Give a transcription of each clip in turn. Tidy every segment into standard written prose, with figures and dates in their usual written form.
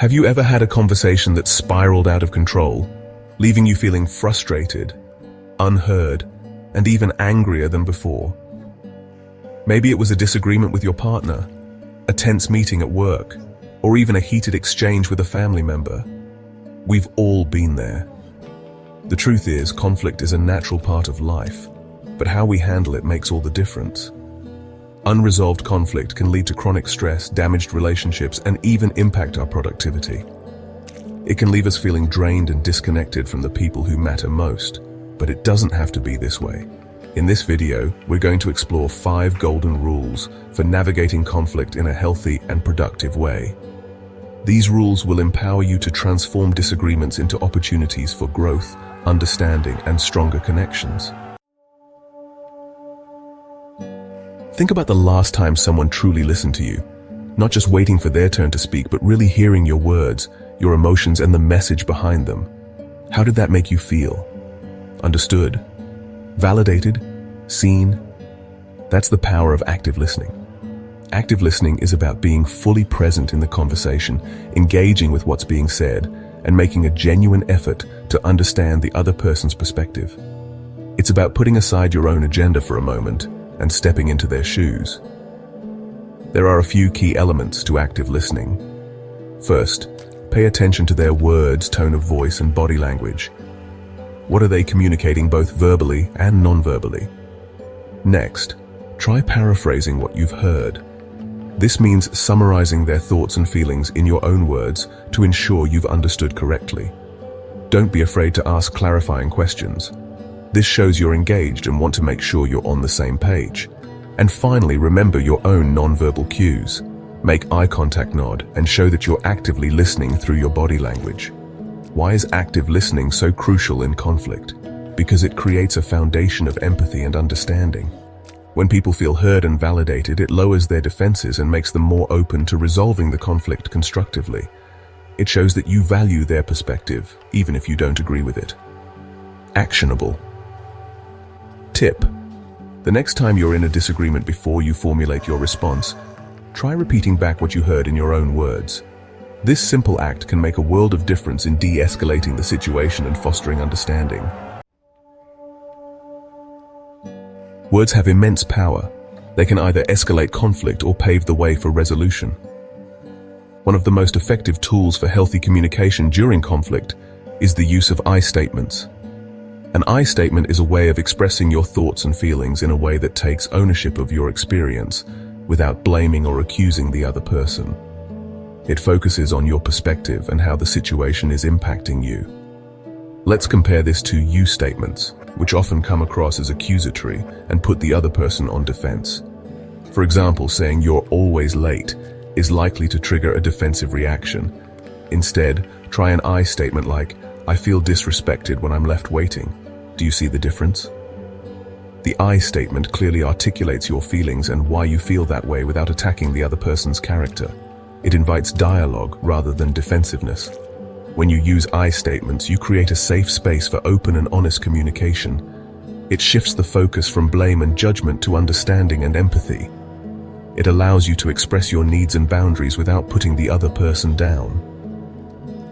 Have you ever had a conversation that spiraled out of control, leaving you feeling frustrated, unheard, and even angrier than before? Maybe it was a disagreement with your partner, a tense meeting at work, or even a heated exchange with a family member. We've all been there. The truth is, conflict is a natural part of life, but how we handle it makes all the difference. Unresolved conflict can lead to chronic stress, damaged relationships, and even impact our productivity. It can leave us feeling drained and disconnected from the people who matter most, but it doesn't have to be this way. In this video, we're going to explore 5 golden rules for navigating conflict in a healthy and productive way. These rules will empower you to transform disagreements into opportunities for growth, understanding, and stronger connections. Think about the last time someone truly listened to you, not just waiting for their turn to speak, but really hearing your words, your emotions, and the message behind them. How did that make you feel? Understood? Validated? Seen? That's the power of active listening. Active listening is about being fully present in the conversation, engaging with what's being said, and making a genuine effort to understand the other person's perspective. It's about putting aside your own agenda for a moment and stepping into their shoes. There are a few key elements to active listening. First, pay attention to their words, tone of voice, and body language. What are they communicating both verbally and non-verbally? Next, try paraphrasing what you've heard. This means summarizing their thoughts and feelings in your own words to ensure you've understood correctly. Don't be afraid to ask clarifying questions. This shows you're engaged and want to make sure you're on the same page. And finally, remember your own non-verbal cues. Make eye contact, nod, and show that you're actively listening through your body language. Why is active listening so crucial in conflict? Because it creates a foundation of empathy and understanding. When people feel heard and validated, it lowers their defenses and makes them more open to resolving the conflict constructively. It shows that you value their perspective, even if you don't agree with it. Actionable. Tip: the next time you're in a disagreement, before you formulate your response, try repeating back what you heard in your own words. This simple act can make a world of difference in de-escalating the situation and fostering understanding. Words have immense power. They can either escalate conflict or pave the way for resolution. One of the most effective tools for healthy communication during conflict is the use of I statements. An I statement is a way of expressing your thoughts and feelings in a way that takes ownership of your experience without blaming or accusing the other person. It focuses on your perspective and how the situation is impacting you. Let's compare this to you statements, which often come across as accusatory and put the other person on defense. For example, saying "you're always late" is likely to trigger a defensive reaction. Instead, try an I statement like, "I feel disrespected when I'm left waiting." Do you see the difference? The I statement clearly articulates your feelings and why you feel that way without attacking the other person's character. It invites dialogue rather than defensiveness. When you use I statements, you create a safe space for open and honest communication. It shifts the focus from blame and judgment to understanding and empathy. It allows you to express your needs and boundaries without putting the other person down.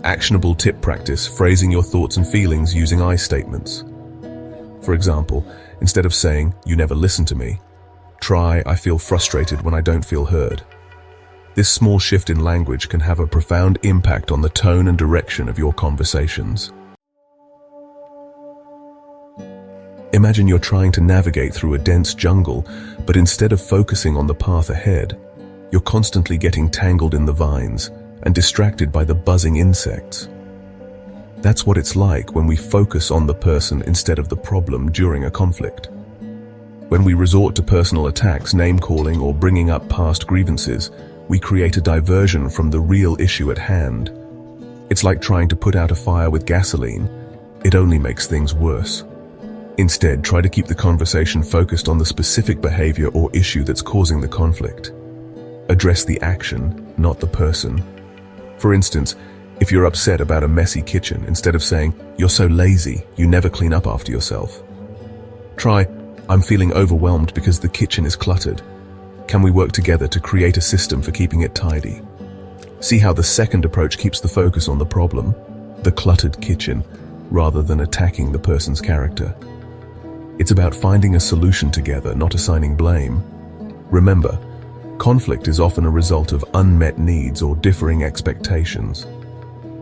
Actionable tip: practice phrasing your thoughts and feelings using I statements. For example, instead of saying, "You never listen to me," try, "I feel frustrated when I don't feel heard." This small shift in language can have a profound impact on the tone and direction of your conversations. Imagine you're trying to navigate through a dense jungle, but instead of focusing on the path ahead, you're constantly getting tangled in the vines and distracted by the buzzing insects. That's what it's like when we focus on the person instead of the problem during a conflict. When we resort to personal attacks, name-calling, or bringing up past grievances, we create a diversion from the real issue at hand. It's like trying to put out a fire with gasoline. It only makes things worse. Instead, try to keep the conversation focused on the specific behavior or issue that's causing the conflict. Address the action, not the person. For instance, if you're upset about a messy kitchen, instead of saying, "You're so lazy, you never clean up after yourself," try, "I'm feeling overwhelmed because the kitchen is cluttered. Can we work together to create a system for keeping it tidy?" See how the second approach keeps the focus on the problem, the cluttered kitchen, rather than attacking the person's character. It's about finding a solution together, not assigning blame. Remember, conflict is often a result of unmet needs or differing expectations.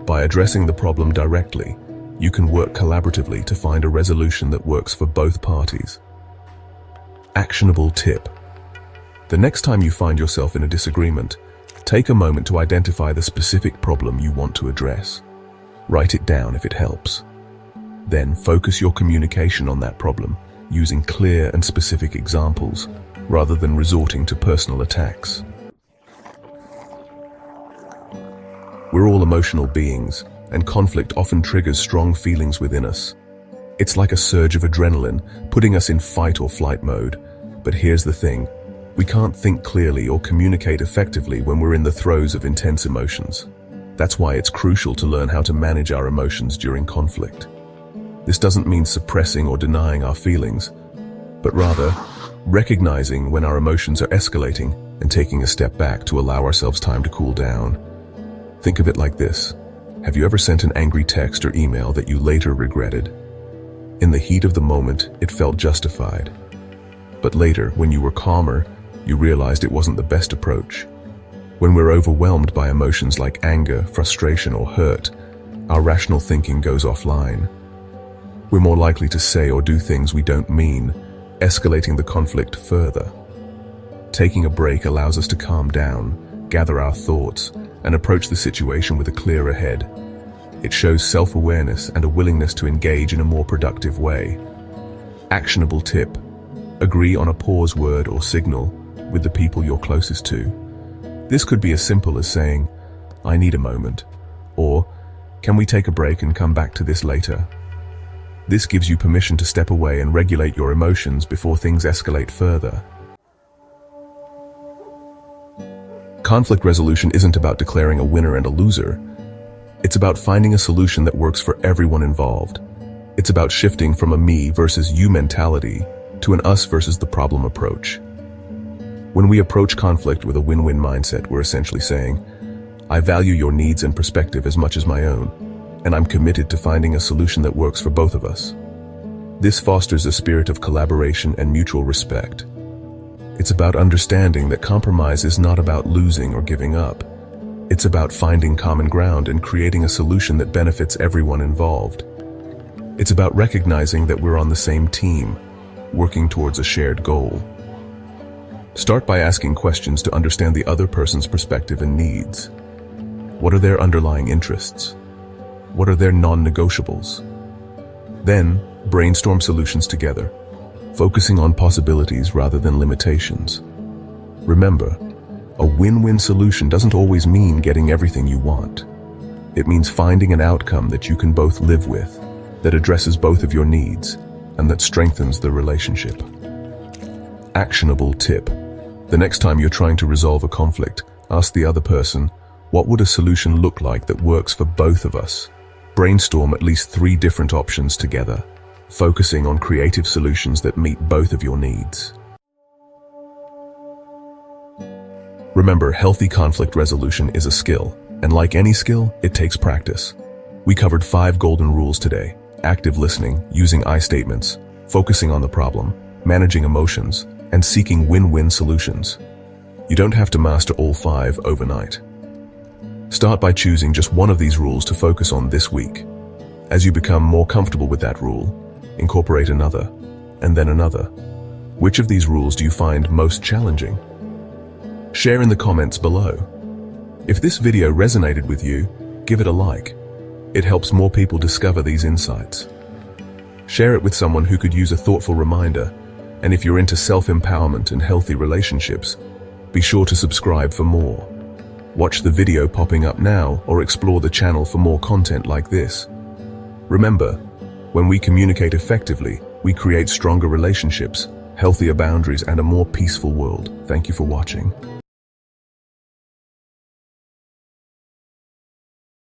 By addressing the problem directly, you can work collaboratively to find a resolution that works for both parties. Actionable tip. The next time you find yourself in a disagreement, take a moment to identify the specific problem you want to address. Write it down if it helps. Then focus your communication on that problem, using clear and specific examples, rather than resorting to personal attacks. We're all emotional beings, and conflict often triggers strong feelings within us. It's like a surge of adrenaline, putting us in fight or flight mode. But here's the thing, we can't think clearly or communicate effectively when we're in the throes of intense emotions. That's why it's crucial to learn how to manage our emotions during conflict. This doesn't mean suppressing or denying our feelings, but rather recognizing when our emotions are escalating and taking a step back to allow ourselves time to cool down. Think of it like this. Have you ever sent an angry text or email that you later regretted? In the heat of the moment, it felt justified. But later, when you were calmer, you realized it wasn't the best approach. When we're overwhelmed by emotions like anger, frustration, or hurt, our rational thinking goes offline. We're more likely to say or do things we don't mean, escalating the conflict further. Taking a break allows us to calm down, gather our thoughts, and approach the situation with a clearer head. It shows self-awareness and a willingness to engage in a more productive way. Actionable tip. Agree on a pause word or signal with the people you're closest to. This could be as simple as saying, "I need a moment," or "Can we take a break and come back to this later?" This gives you permission to step away and regulate your emotions before things escalate further. Conflict resolution isn't about declaring a winner and a loser. It's about finding a solution that works for everyone involved. It's about shifting from a me versus you mentality to an us versus the problem approach. When we approach conflict with a win-win mindset, we're essentially saying, "I value your needs and perspective as much as my own, and I'm committed to finding a solution that works for both of us." This fosters a spirit of collaboration and mutual respect. It's about understanding that compromise is not about losing or giving up. It's about finding common ground and creating a solution that benefits everyone involved. It's about recognizing that we're on the same team, working towards a shared goal. Start by asking questions to understand the other person's perspective and needs. What are their underlying interests? What are their non-negotiables? Then, brainstorm solutions together, focusing on possibilities rather than limitations. Remember, a win-win solution doesn't always mean getting everything you want. It means finding an outcome that you can both live with, that addresses both of your needs, and that strengthens the relationship. Actionable tip. The next time you're trying to resolve a conflict, ask the other person, what would a solution look like that works for both of us? Brainstorm at least 3 different options together, focusing on creative solutions that meet both of your needs. Remember, healthy conflict resolution is a skill, and like any skill, it takes practice. We covered 5 golden rules today: active listening, using I statements, focusing on the problem, managing emotions, and seeking win-win solutions. You don't have to master all 5 overnight. Start by choosing just one of these rules to focus on this week. As you become more comfortable with that rule, incorporate another, and then another. Which of these rules do you find most challenging? Share in the comments below. If this video resonated with you, give it a like. It helps more people discover these insights. Share it with someone who could use a thoughtful reminder, and if you're into self-empowerment and healthy relationships, be sure to subscribe for more. Watch the video popping up now or explore the channel for more content like this. Remember, when we communicate effectively, we create stronger relationships, healthier boundaries, and a more peaceful world. Thank you for watching.